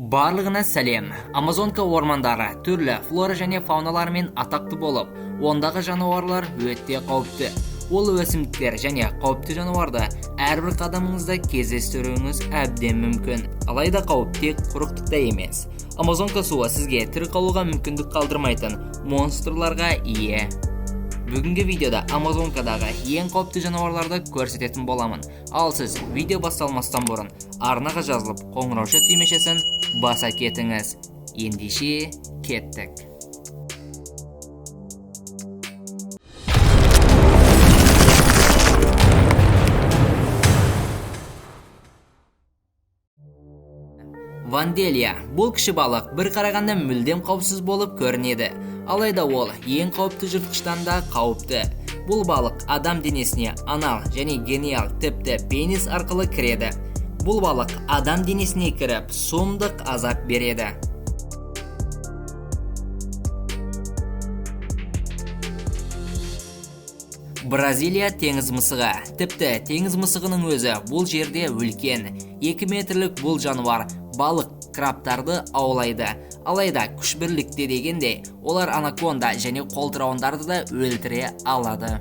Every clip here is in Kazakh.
Барлығына сәлем. Амазонка ормандары түрлі флора және фауналармен атақты болып, ондағы жануарлар өте қауіпті. Ол өсімдіктер және қауіпті жануарды әрбір қадамыңызда кездестіруіңіз әбден мүмкін. Алайда қауіп тек құрықтықта емес. Амазонка суы сізге тірі қалуға мүмкіндік қалдырмайтын монстрларға ие. Бүгінгі видеода Амазонкадағы ең қауіпті жануарларды көрсететін боламын. Ал сіз видео басталмастан бұрын арнаға жазылып, қоңырауша түймешесін баса кетіңіз. Ендеше кеттік. Ванделия. Бұл кіші балық бір қарағанда мүлдем қауіпсіз болып көрінеді. Алайда ол ең қауіпті жыртқыштан да қауіпті. Бұл балық адам денесіне анал және гениал тіпті пенис арқылы кіреді. Бұл балық адам денесіне кіріп, сұмдық азап береді. Бразилия теңіз мысығы. Тіпті теңіз мысығының өзі бұл жерде үлкен. 2 метрлік бұл жануар балық крабтарды аулайды. Алайда күш бірлікте дегенде, олар анаконда және қолтырауындарды да өлтіре алады.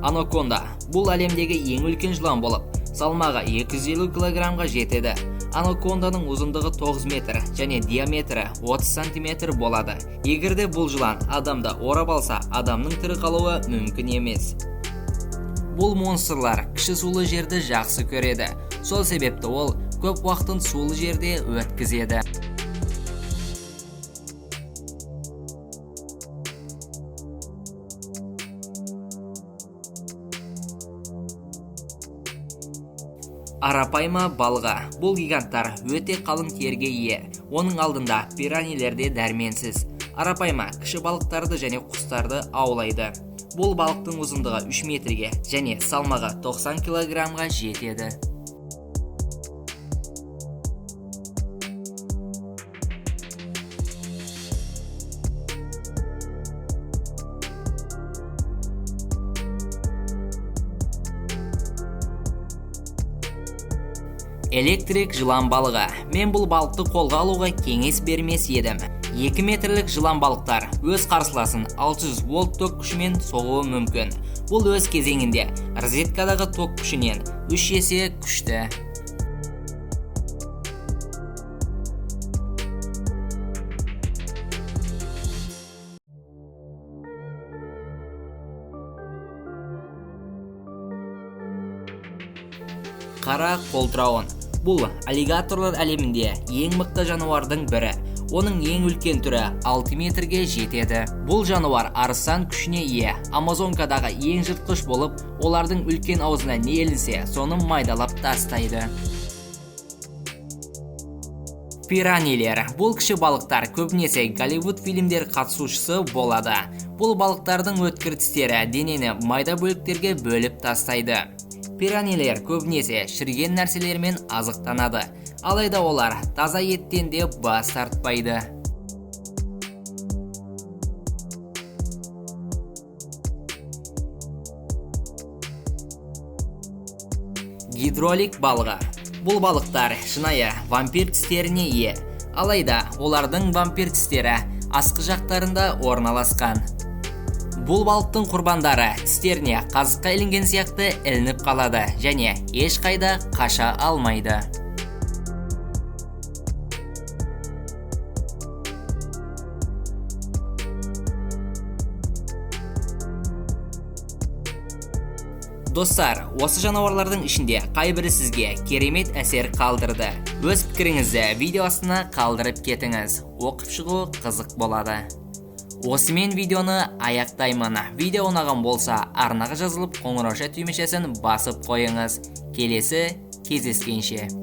Анаконда бұл әлемдегі ең үлкен жылан болып, салмағы 250 килограммға жетеді. Анаконданың ұзындығы 9 метр және диаметрі 30 сантиметр болады. Егерде бұл жылан адамды орап алса, адамның тірі қалуы мүмкін емес. Бұл монстрлар кіші сулы жерді жақсы көреді. Сол себепті ол көп уақытын сулы жерде өткізеді. Арапайма балығы. Бұл гиганттар өте қалың терге ие. Оның алдында пиранилерде дәрменсіз. Арапайма кіші балықтарды және құстарды аулайды. Бұл балықтың ұзындығы 3 метрге және салмағы 90 килограммға жетеді. Электрик жылан балығы. Мен бұл балықты қолға алуға кеңес бермес едім. 2 метрлік жылан балықтар өз қарсыласын 600 волт ток күшімен соғуы мүмкін. Бұл өз кезеңінде розеткадағы ток күшінен 3 есе күшті. Қара қолтырауын. Бұл аллигаторлар әлемінде ең мықты жануардың бірі. Оның ең үлкен түрі 6 метрге жетеді. Бұл жануар арыстан күшіне ие. Амазонкадағы ең жыртқыш болып, олардың үлкен аузына не ілінсе, соны майдалап тастайды. Пиранилер. Бұл кіші балықтар көбінесе Голливуд фильмдер қатысушысы болады. Бұл балықтардың өткір тістері денені майда бөліктерге бөліп тастайды. Пиранилер көбінесе шіріген нәрселермен азықтанады. Алайда олар таза еттен де бас тартпайды. Гидролик балығы. Бұл балықтар шынайы вампир тістеріне ие. Алайда олардың вампир тістері астқы жақтарында орналасқан. Бұл балықтың құрбандары тістеріне қазыққа ілінген сияқты ілініп қалады және ешқайда қаша алмайды. Достар, осы жануарлардың ішінде қайбірі сізге керемет әсер қалдырды. Өз пікіріңізді видео астына қалдырып кетіңіз. Оқып шығу қызық болады. Осымен видеоны аяқтаймын. Видео ұнаған болса, арнаға жазылып, қоңырауша түймешесін басып қойыңыз. Келесі кездескенше.